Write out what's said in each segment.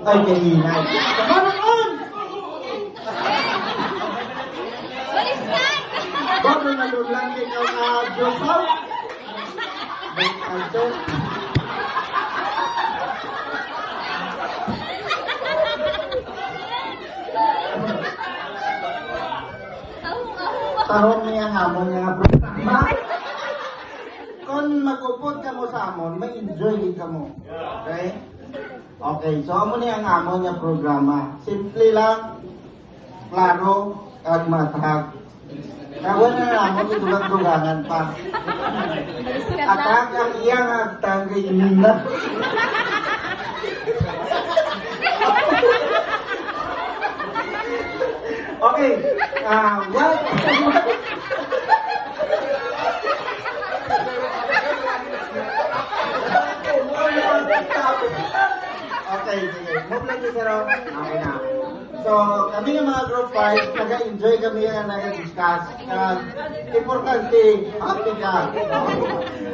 Ay, kahinay. Manoon! Bago na doon lang ikaw na Josaw? Ito. Tahon niya hamon niya programa. Kung magupod ka mo sa amon, may enjoy ka mo. Okay? Okay, so amo niya ang amon niya programa. Simple lang, klaro, at matag. Kawan na amon ito lang dugangan pa. Atag ang iyang agtang kainina. Okay, what? Okay, sige. Move lang si Sir. Okay na. So, kami ng mga group 5, nag-enjoy kami ang nag-discuss. Importante, happy ka.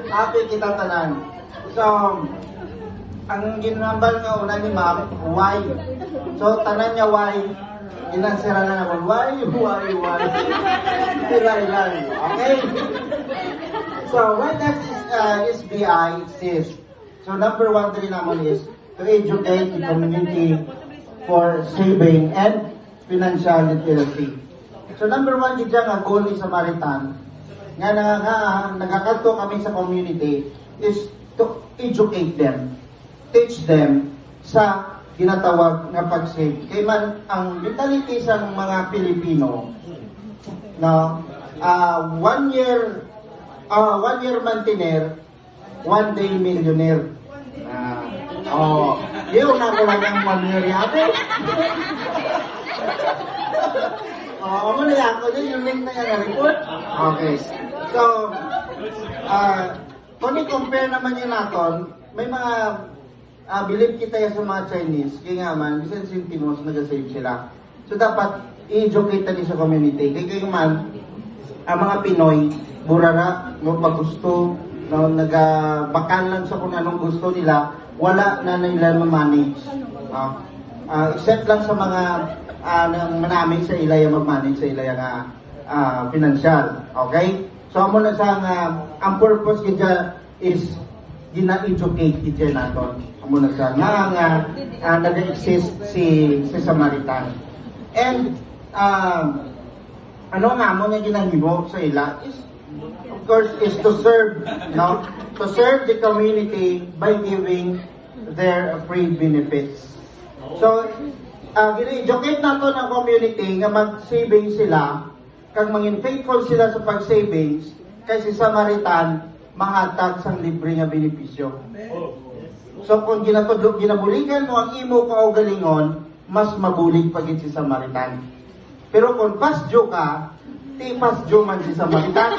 Happy kita tanan. So, ang ginambal nga una ni Ma'am, why? So, tanan niya why? Inansira na naman, why? Tiray lang. Okay? So, why does SBI exist? So, number 1 din naman is to educate the community for saving and financial literacy. So, number 1 din dyan ang goal ni Samaritan nga nagkakanto kami sa community is to educate them, teach them sa ginatawag nga pag-save. Kaya man, ang mentality sa mga Pilipino, no, 1 year mantiner, 1 day millionaire. Yun na ko lang ang 1 year yate. Ano na yan? Ano yung link na yan na report? Okay. So, kung i-compare naman yun natin, may mga believe kita sa mga Chinese, kaya nga man, bisan sentimos, nag-save sila. So, dapat i-educate natin sa community. Kaya man, ang mga Pinoy, burara, no, pag-gusto, no, nag-bakal lang sa kung anong gusto nila, wala na nila ma-manage. Except lang sa mga manamig sa ilaya mag-manage sa ilaya nga financial. Okay? So, amo na sa ang purpose kita is gina-educate kita natin. Amo na sa nga nag-exist si Samaritan. And ano nga mo nga ginahimo sa ila is of course is to serve, no? To serve the community by giving their free benefits. So, gina-educate nato ng community nga mag-saving sila, kag mangin faithful sila sa pag-savings, kay si Samaritan mahatag sang libre nga benepisyo. So, kung ginabuligan mo ang imo kaugalingon, mas mabulig pagit si Samaritan. Pero kung pasjo ka, ti pasjo man si Samaritan.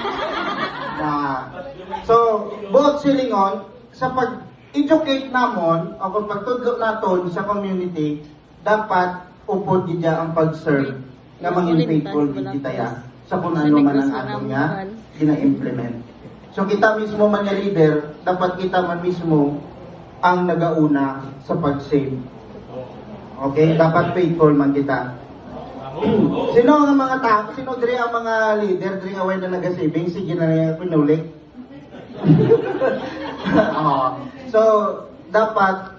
So, both silingon, sa pag-educate namon, o kung pagtudlo naton sa community, dapat upod gidya ang pag-serve nga mangin faithful kita ya sa kung ano man ang atong nga gina-implement. So, kita mismo man nga leader, dapat kita man mismo ang nagauna sa pag-save. Okay? Dapat faithful man kita. Sino ang mga tao? Sino diri ang mga leader diri nga way na naga-saving? Sige na nga pinulik. So, dapat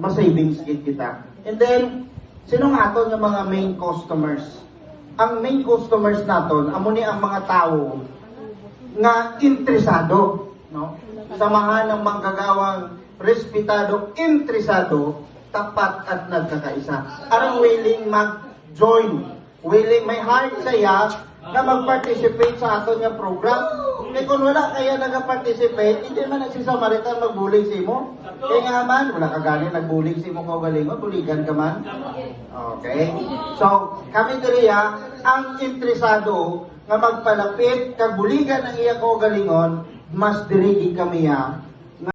ma-savings kita. And then, sino nga ato yung mga main customers? Ang main customers naton, amo ni ang mga tao nga interesado, no? Samahan ng manggagawang respetado, interesado, tapat at nagkakaisa. Arang willing mag-join, willing, may heart saya na mag-participate sa ato nga program. Kaya kung wala kaya nag-participate, hindi man si Samaritan magbulig si mo. Kaya nga man, wala ka galing nagbulig si mo kaugalingon, buligan ka man. Okay? So, kami diriya, ang interesado nga magpalapit, kag buligan ang iya kaugalingon, mas dirigi kami